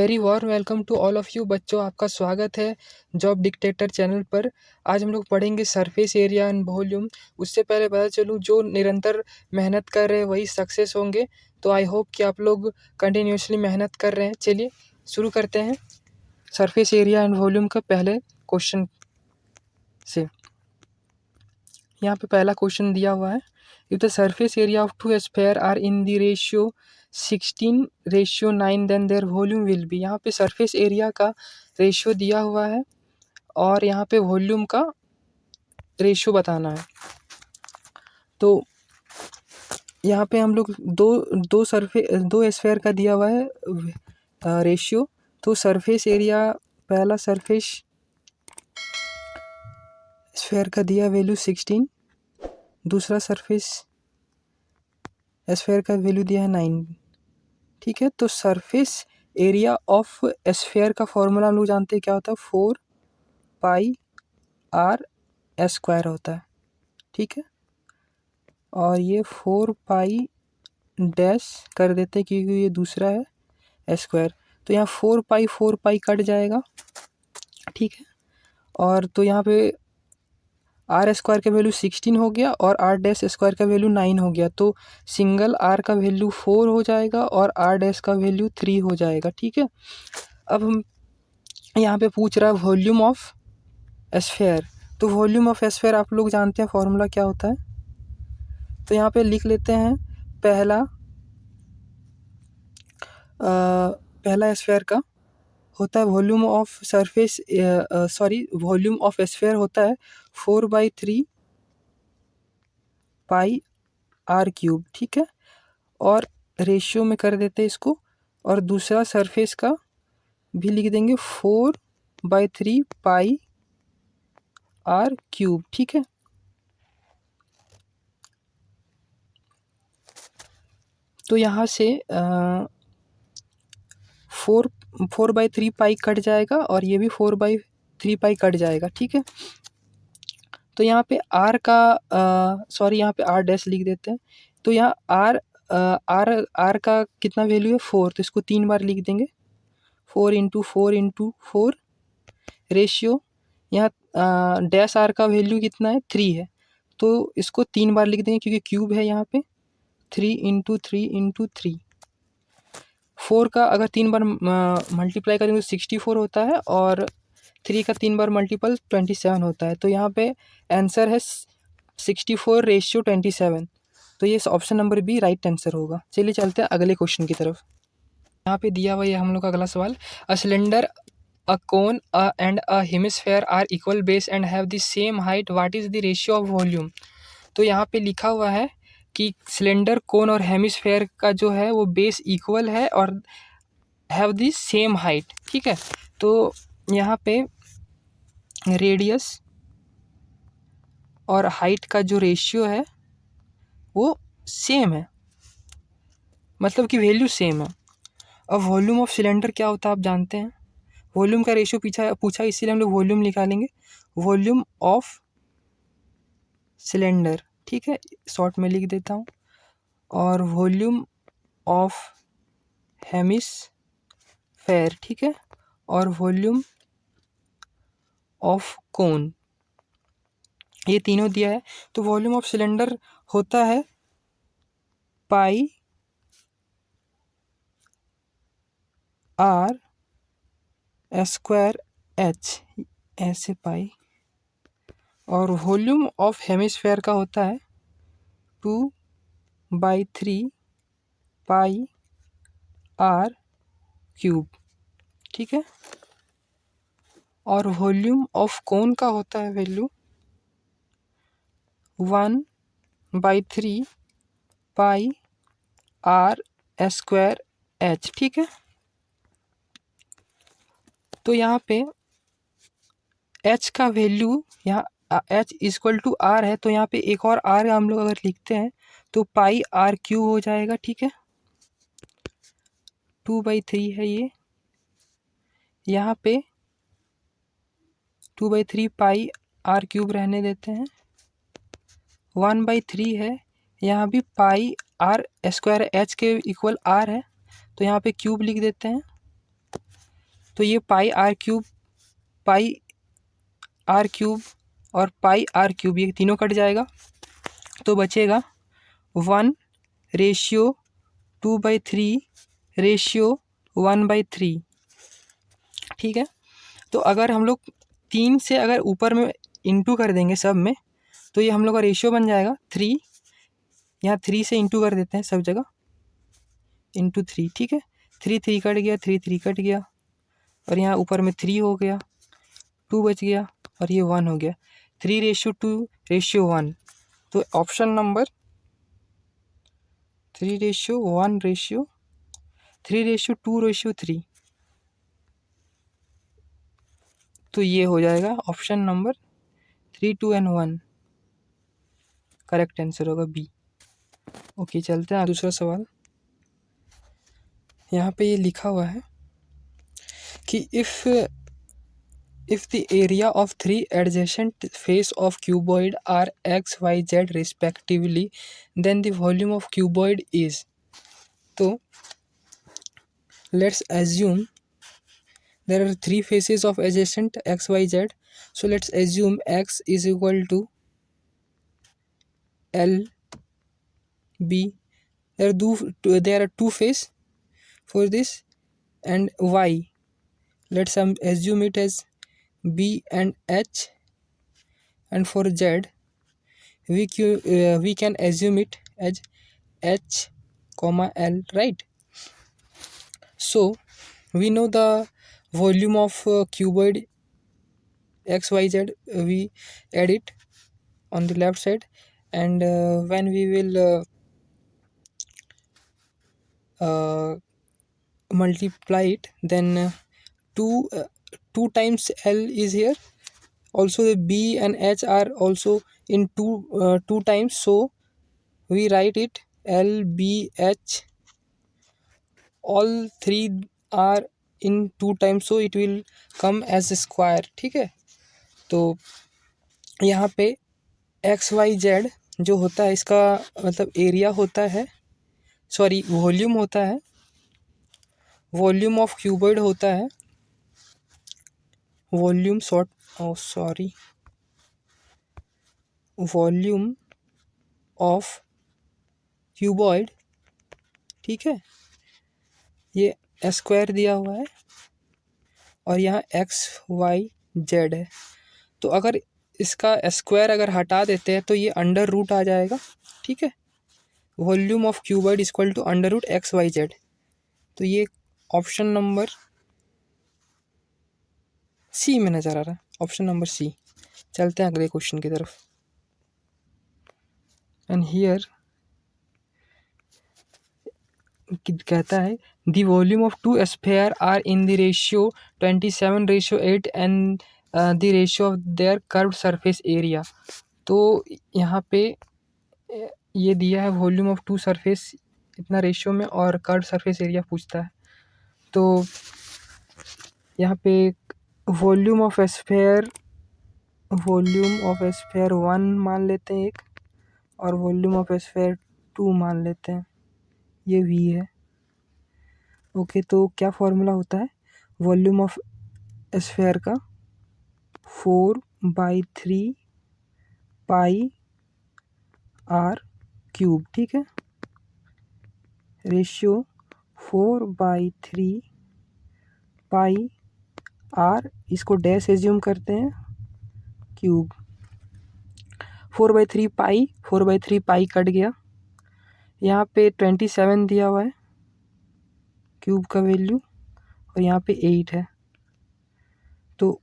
Very warm welcome to all of you बच्चों, आपका स्वागत है जॉब डिक्टेटर चैनल पर। आज हम लोग पढ़ेंगे सरफेस एरिया एंड वॉल्यूम। उससे पहले पता चलूँ, जो निरंतर मेहनत कर रहे हैं वही सक्सेस होंगे। तो आई होप कि आप लोग कंटिन्यूसली मेहनत कर रहे हैं। चलिए शुरू करते हैं सरफेस एरिया एंड वॉल्यूम का पहले क्वेश्चन से। यहाँ पे पहला क्वेश्चन दिया हुआ है, if the surface area of two sphere are in the ratio 16:9 then their volume will be. यहाँ पे सरफेस एरिया का रेशियो दिया हुआ है और यहाँ पे वॉल्यूम का रेशियो बताना है। तो यहाँ पे हम लोग दो स्फीयर का दिया हुआ है रेशियो। तो सरफेस एरिया, पहला सरफेस स्फीयर का दिया वैल्यू 16, दूसरा सरफेस स्फीयर का वैल्यू दिया है 9। ठीक है, तो सरफेस एरिया ऑफ स्फीयर का फॉर्मूला हम लोग जानते हैं क्या होता है, 4πr² होता है। ठीक है, और ये 4π डैश कर देते हैं क्योंकि ये दूसरा है स्क्वायर। तो यहाँ 4π कट जाएगा। ठीक है, और तो यहाँ पे r² का वैल्यू 16 हो गया और r' का वैल्यू 9 हो गया। तो सिंगल r का वैल्यू 4 हो जाएगा और r' का वैल्यू 3 हो जाएगा। ठीक है, अब हम यहाँ पे पूछ रहा है वॉल्यूम ऑफ स्फीयर। तो वॉल्यूम ऑफ स्फीयर आप लोग जानते हैं फॉर्मूला क्या होता है। तो यहाँ पे लिख लेते हैं, पहला स्फीयर का होता है volume of surface, volume of sphere होता है 4/3πr³। ठीक है, और रेशियो में कर देते हैं इसको, और दूसरा सरफेस का भी लिख देंगे 4/3πr³। ठीक है, तो यहाँ से 4/3π कट जाएगा और ये भी 4/3π कट जाएगा। ठीक है, तो यहाँ पे r का यहाँ पे r' लिख देते हैं। तो यहाँ r का कितना वैल्यू है, 4, तो इसको 3 बार लिख देंगे, 4 × 4 × 4 रेशियो। यहाँ डैश r का वैल्यू कितना है, 3 है, तो इसको 3 बार लिख देंगे क्योंकि क्यूब है यहाँ पे, 3 × 3 × 3। 4 का अगर 3 बार मल्टीप्लाई करेंगे तो 64 होता है, और 3 का 3 बार मल्टीपल 27 होता है। तो यहाँ पे आंसर है 64:27। तो ये option number B right answer होगा। चलिए चलते हैं अगले क्वेश्चन की तरफ। यहाँ पे दिया हुआ है हम लोग का अगला सवाल, a cylinder, a cone and a hemisphere are equal base and have the same height, what is the ratio of volume. तो यहाँ पे लिखा हुआ है कि सिलेंडर, कोन और हेमिस्फेयर का जो है वो बेस इक्वल है और हैव द सेम हाइट। ठीक है, तो यहाँ पे रेडियस और हाइट का जो रेशियो है वो सेम है, मतलब कि वैल्यू सेम है। अब वॉल्यूम ऑफ सिलेंडर क्या होता है आप जानते हैं। वॉल्यूम का रेशियो पूछा इसीलिए हम लोग वॉल्यूम निकालेंगे, वॉल्यूम ऑफ सिलेंडर। ठीक है, शॉर्ट में लिख देता हूँ, और वॉल्यूम ऑफ हेमिस्फेयर। ठीक है, और वॉल्यूम ऑफ कोन, ये तीनों दिया है। तो वॉल्यूम ऑफ सिलेंडर होता है πr² h, ऐसे पाई, और वॉल्यूम ऑफ हेमिस्फेयर का होता है 2/3πr³। ठीक है, और वॉल्यूम ऑफ कोन का होता है वैल्यू 1/3πr²h। ठीक है, तो यहाँ पे h का वैल्यू, यहाँ h = r है, तो यहाँ पे एक और r हम लोग अगर लिखते हैं तो πr³ हो जाएगा। ठीक है, 2/3 है ये, यहाँ पे 2/3πr³ रहने देते हैं, 1/3 है, यहाँ भी πr² h के इक्वल r है, तो यहाँ पे क्यूब लिख देते हैं, तो ये पाई आर क्यूब और पाई आर क्यूब ये तीनों कट जाएगा, तो बचेगा 1:2/3 ठीक है। तो अगर हम लोग 3 से अगर ऊपर में इंटू कर देंगे सब में, तो ये हम लोग का रेशियो बन जाएगा 3। यहाँ 3 से इंटू कर देते हैं सब जगह, इंटू 3, ठीक है। 3 कट गया, 3 कट गया, और यहाँ ऊपर में 3 हो गया, 2 बच गया, और ये 1 हो गया। 3:2:1। तो ऑप्शन नंबर 3:1:3:2:3, तो ये हो जाएगा option number 3, 2 and 1। Correct answer होगा बी। ओके, चलते हैं दूसरा सवाल। यहाँ पे ये लिखा हुआ है कि if the area of 3 adjacent face of cuboid are x, y, z respectively, then the volume of cuboid is। तो let's assume there are 3 faces of adjacent x, y, z. So let's assume x is equal to L B. There are 2 face for this, and y, let's assume it as B and H, and for Z we can assume it as H, L, right? So we know the volume of cuboid xyz. We add it on the left side, and when we will multiply it, then 2 times L is here. Also the B and H are also in 2 times, so we write it L, B, H, all 3 are in 2 times, so it will come as a square, ठीक है। तो यहाँ पे x y Z जो होता है इसका मतलब एरिया होता है, सॉरी वॉल्यूम होता है, वॉल्यूम ऑफ क्यूबॉइड होता है, वॉल्यूम वॉल्यूम ऑफ क्यूबॉइड, ठीक है। ये स्क्वायर दिया हुआ है और यहाँ एक्स वाई जेड है। तो अगर इसका स्क्वायर अगर हटा देते हैं तो ये अंडर रूट आ जाएगा, ठीक है। Volume of cuboid equal to under root x y z. तो ये ऑप्शन नंबर सी में नज़र आ रहा है, ऑप्शन नंबर सी। चलते हैं अगले क्वेश्चन की तरफ। एंड हियर कहता है the volume of 2 sphere are in the ratio 27:8 and the ratio of their curved surface area. तो यहाँ पे ये दिया है वॉल्यूम ऑफ 2 सरफेस इतना रेशियो में और कर्व्ड सरफेस एरिया पूछता है। तो यहाँ पे वॉल्यूम ऑफ स्फीयर 1 मान लेते हैं एक, और वॉल्यूम ऑफ स्फीयर 2 मान लेते हैं, ये v है। ओके, तो क्या फॉर्मूला होता है वॉल्यूम ऑफ स्फीयर का? 4/3 पाई आर क्यूब, ठीक है। रेशियो 4/3 पाई आर, इसको डैश एज्यूम करते हैं, क्यूब। 4/3 पाई कट गया, यहाँ पे 27 दिया हुआ है क्यूब का वैल्यू, और यहाँ पे 8 है। तो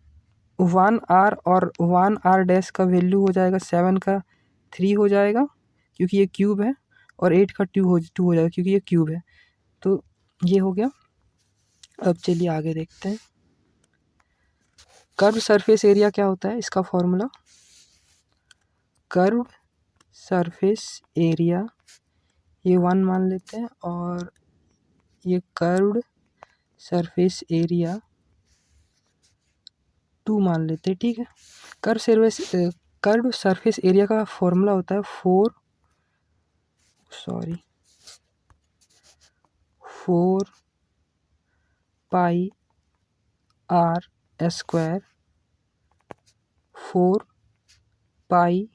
1r और 1r डैश का वैल्यू हो जाएगा 7 का 3 हो जाएगा क्योंकि ये क्यूब है, और 8 का 2 हो जाएगा क्योंकि ये क्यूब है। तो ये हो गया। अब चलिए आगे देखते हैं। कर्व सरफेस एरिया क्या होता है, इसका फॉर्मूला कर्व सरफेस एरिया, ये 1 मान लेते हैं, और ये कर्व्ड सरफेस एरिया 2 मान लेते हैं, ठीक है। कर्व सरफेस एरिया का फॉर्मूला होता है 4 pi R square 4 pi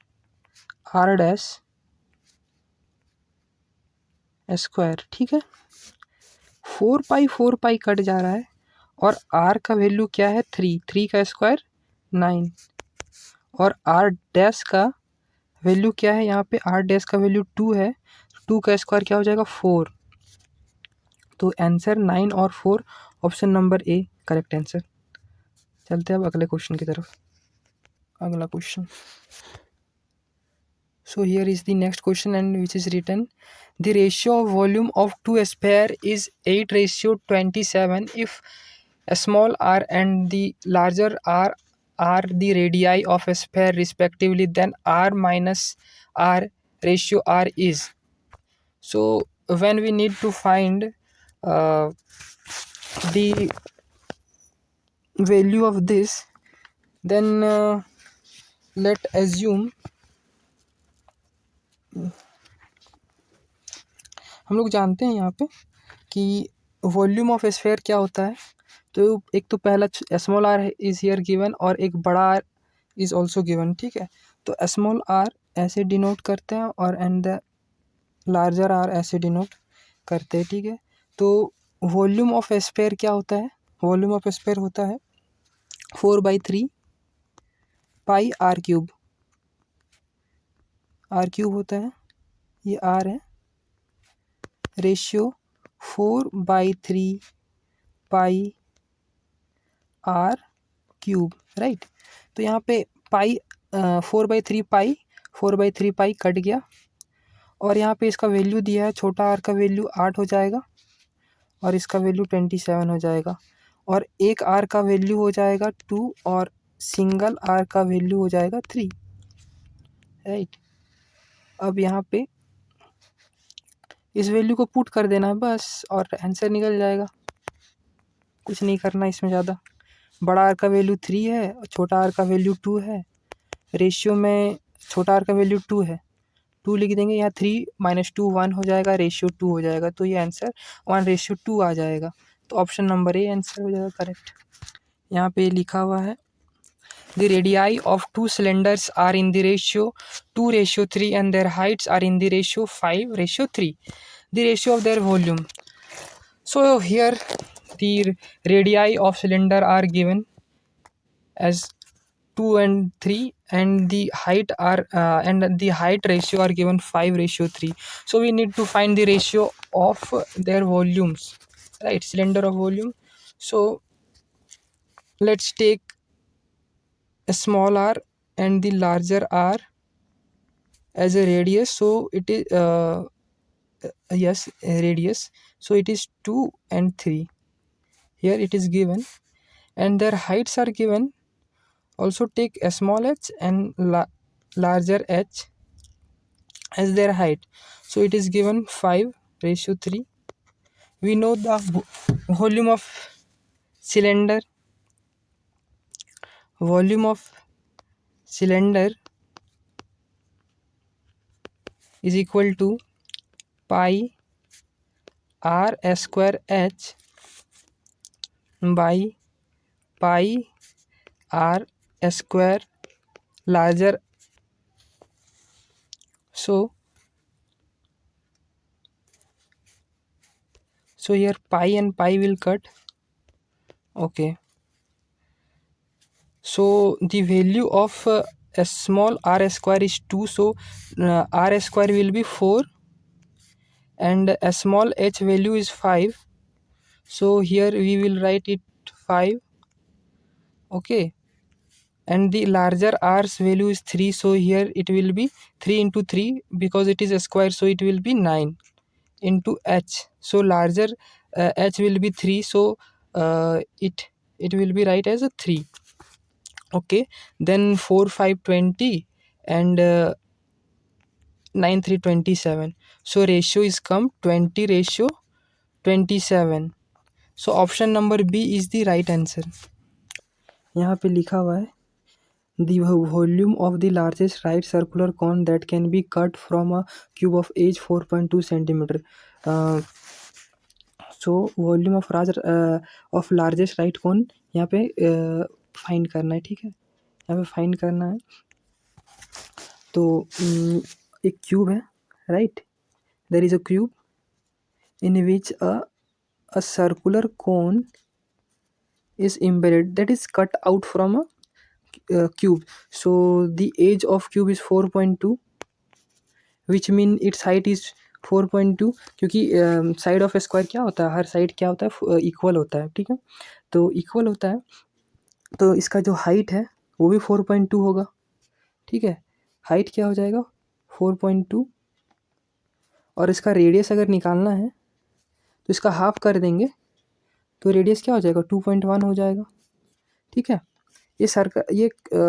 R dash square. ठीक है, 4 पाई कट जा रहा है और आर का वैल्यू क्या है 3, 3 का स्क्वायर 9 और आर डैश का वैल्यू क्या है, यहाँ पे आर डैश का वैल्यू 2 है, 2 का स्क्वायर क्या हो जाएगा 4। तो आंसर 9 और 4, option number A correct answer. चलते हैं अब अगले क्वेश्चन की तरफ। अगला question, so here is the next question and which is written, the ratio of volume of two sphere is 8:27 if a small r and the larger r are the radii of a sphere respectively, then r minus r ratio r is. So when we need to find the value of this, then let assume हम लोग जानते हैं यहाँ पे कि volume of sphere क्या होता है। तो एक तो पहला small r is here given और एक बड़ा आर इज ऑल्सो गिवन। ठीक है, तो स्मॉल आर ऐसे डिनोट करते हैं और एंड द लार्जर आर ऐसे डिनोट करते हैं। ठीक है, तो वॉल्यूम ऑफ स्फेयर क्या होता है, वॉल्यूम ऑफ स्फेयर होता है 4/3 पाई आर क्यूब होता है, ये आर है, ratio 4/3 pi r cube, right. तो यहाँ पे पाई 4/3 पाई कट गया और यहाँ पे इसका वैल्यू दिया है, छोटा आर का वैल्यू 8 हो जाएगा और इसका वैल्यू 27 हो जाएगा और एक आर का वैल्यू हो जाएगा 2 और सिंगल आर का वैल्यू हो जाएगा 3, राइट। अब यहाँ पे इस वैल्यू को पुट कर देना है बस और आंसर निकल जाएगा, कुछ नहीं करना इसमें ज़्यादा। बड़ा आर का वैल्यू 3 है और छोटा आर का वैल्यू 2 है, रेशियो में छोटा आर का वैल्यू 2 है, 2 लिख देंगे, यहाँ 3 - 2 1 हो जाएगा, रेशियो 2 हो जाएगा, तो ये आंसर 1:2 आ जाएगा। तो ऑप्शन नंबर ए आंसर हो जाएगा करेक्ट। यहाँ पे लिखा हुआ है the radii of two cylinders are in the ratio 2:3 and their heights are in the ratio 5:3, the ratio of their volume. So here the radii of cylinder are given as 2 and 3 and the height are and the height ratio are given 5:3. So we need to find the ratio of their volumes, right, cylinder of volume. So let's take a small r and the larger r as a radius, so it is yes, radius, so it is 2 and 3, here it is given, and their heights are given. Also take a small h and larger h as their height, so it is given 5:3. We know the volume of cylinder, is equal to pi r square h by pi r square larger. So here pi and pi will cut. Okay, so the value of a small r square is 2, so r square will be 4 and a small h value is 5, so here we will write it 5. Okay, and the larger r's value is 3, so here it will be 3 into 3 because it is a square, so it will be 9 into h, so larger h will be 3, so it will be right as a 3. Okay, then 4 5 20 and 9 3 27, so ratio is come 20:27, so option number B is the right answer. यहाँ पे लिखा हुआ है the volume of the largest right circular cone that can be cut from a cube of age 4.2 centimeter. So volume of largest right cone यहाँ पे find करना है, ठीक है, यहाँ पे फाइंड करना है। तो एक क्यूब है, right, there is a cube in which a circular cone is embedded, that is cut out from a cube. So the age of cube is 4.2, which mean its height is 4.2, क्योंकि side of square क्या होता है, हर side क्या होता है, equal होता है, ठीक है, तो इक्वल होता है, तो इसका जो हाइट है वो भी 4.2 होगा, ठीक है, हाइट क्या हो जाएगा 4.2, और इसका रेडियस अगर निकालना है तो इसका हाफ कर देंगे तो रेडियस क्या हो जाएगा 2.1 हो जाएगा, ठीक है। ये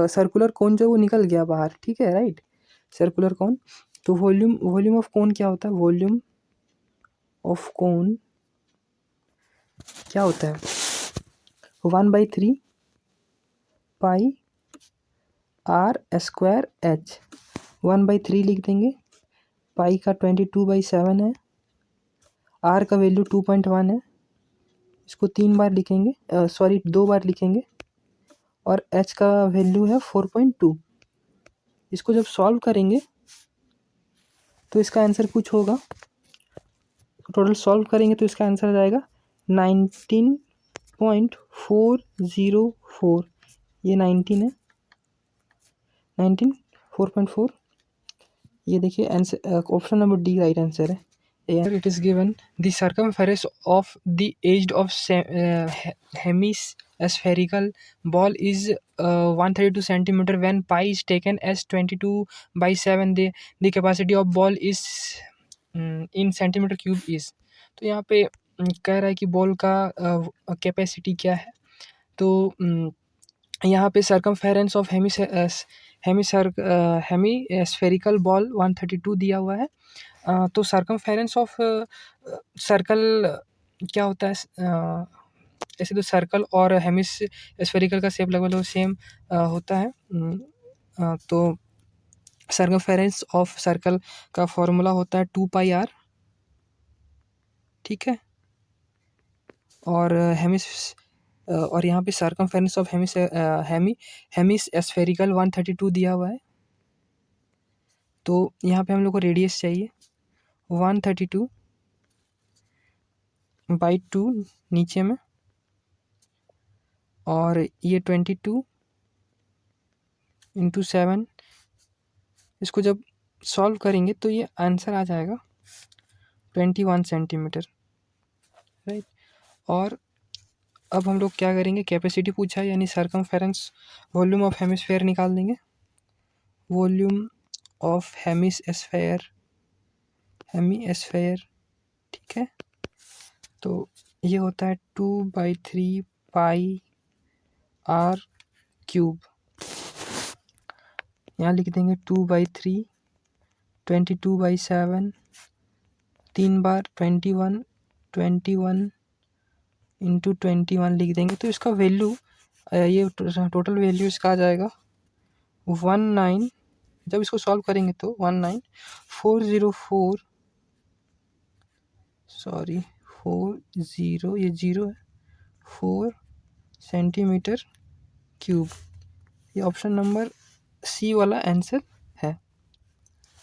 सर्कुलर कोन जो वो निकल गया बाहर, ठीक है, राइट, सर्कुलर कोन। तो वॉल्यूम ऑफ कोन क्या होता है, वॉल्यूम ऑफ कोन क्या होता है 1/3 पाई आर स्क्वायर एच, 1/3 लिख देंगे, पाई का 22/7 है, आर का वैल्यू 2.1 है, इसको 3 बार लिखेंगे, सॉरी 2 बार लिखेंगे, और एच का वैल्यू है 4.2। इसको जब सॉल्व करेंगे तो इसका आंसर कुछ होगा, टोटल सॉल्व करेंगे तो इसका आंसर आ जाएगा 19.404, ये 19 है, 4.4, ये देखिए answer, option number D right answer है। It is given the circumference of the edge of hemispherical ball is 132 centimeter when pi is taken as 22/7, the capacity of ball is in centimeter cube is। तो यहाँ पे कह रहा है कि ball का capacity क्या है, तो यहाँ पे सर्कमफेरेंस ऑफ हेमीस्फेरिकल बॉल 132 दिया हुआ है। तो सर्कमफेरेंस ऑफ सर्कल क्या होता है, ऐसे तो सर्कल और हेमिस्फेरिकल का शेप लगभग सेम होता है। तो सर्कमफेरेंस ऑफ सर्कल का फॉर्मूला होता है 2πr, ठीक है, और और यहाँ पे सर्कमफेरेंस ऑफ हेमिस्फेरिकल 132 दिया हुआ है। तो यहाँ पे हम लोग को रेडियस चाहिए 132/2 नीचे में, और ये 22 × 7, इसको जब सॉल्व करेंगे तो ये आंसर आ जाएगा 21 सेंटीमीटर, राइट। और अब हम लोग क्या करेंगे, कैपेसिटी पूछा है यानी सर्कमफेरेंस वॉल्यूम ऑफ हेमिस्फेयर निकाल देंगे, वॉल्यूम ऑफ हेमिस्फेयर, ठीक है, तो ये होता है 2/3 पाई आर क्यूब, यहाँ लिख देंगे 2/3, 22/7, 3 बार 21 × 21 लिख देंगे, तो इसका वैल्यू ये टोटल वैल्यू इसका आ जाएगा 19, जब इसको सॉल्व करेंगे तो 19404, सॉरी 40, ये 0 है, 4 सेंटीमीटर क्यूब, ये ऑप्शन नंबर सी वाला आंसर है।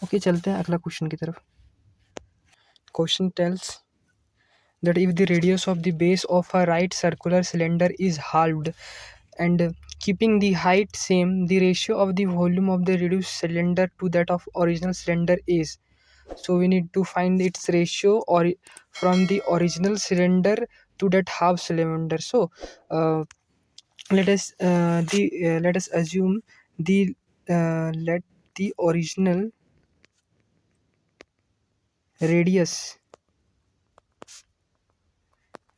ओके, चलते हैं अगला क्वेश्चन की तरफ। Question tells that if the radius of the base of a right circular cylinder is halved and keeping the height same, the ratio of the volume of the reduced cylinder to that of original cylinder is, so we need to find its ratio or from the original cylinder to that half cylinder. So let us assume the let the original radius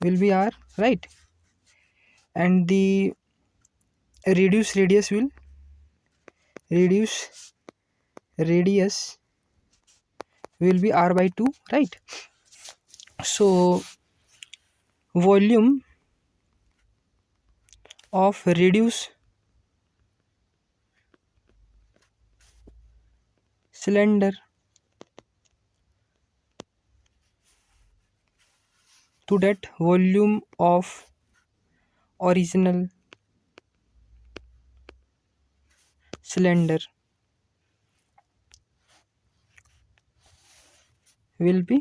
will be r, right, and the reduce radius will be r/2, right. So volume of reduced cylinder to that volume of original cylinder will be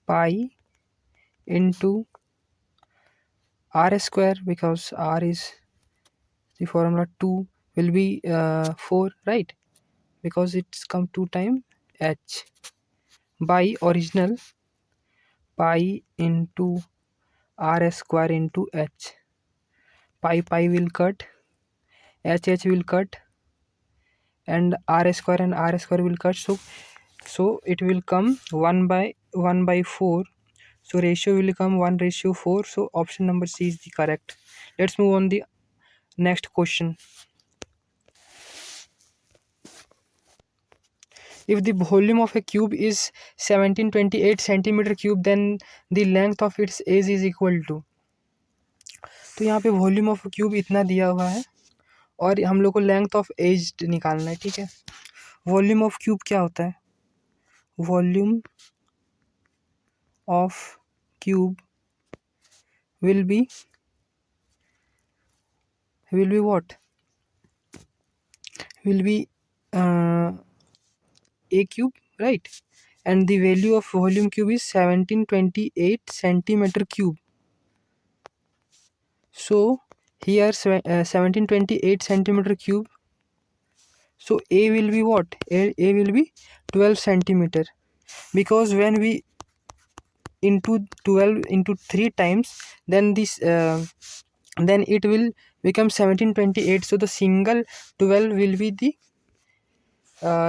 pi into r square, because r is the formula 2, will be 4, right? Because it's come 2 time h, by original pi into r square into h. Pi will cut, h will cut, and r square will cut. So it will come 1 by 4. So ratio will come 1:4. So option number C is the correct. Let's move on the next question. If the volume of a cube is 1728 centimeter cube, then the length of its edge is equal to. तो यहाँ पे volume of cube इतना दिया हुआ है और हम लोग को लेंथ ऑफ एज निकालना है, ठीक है। वॉल्यूम ऑफ क्यूब क्या होता है? Volume of cube will be what? Will be a cube, right? And the value of volume cube is 1728 centimeter cube. So here 1728 centimeter cube. So A will be what? A will be 12 centimeter, because when we into 12 into 3 times, then this then it will become 1728. So the single 12 will be the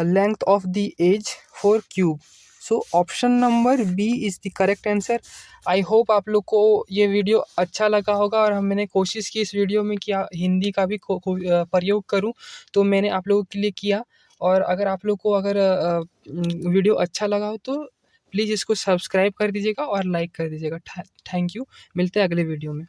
length of the edge for cube. So option number B is the correct answer. I hope आप लोग को ये video अच्छा लगा होगा, और मैंने कोशिश की इस वीडियो में क्या हिंदी का भी प्रयोग करूं, तो मैंने आप लोगों के लिए किया। और अगर आप लोग को अगर वीडियो अच्छा लगा हो तो प्लीज़ इसको सब्सक्राइब कर दीजिएगा और लाइक कर दीजिएगा। Thank you. मिलते हैं अगले वीडियो में।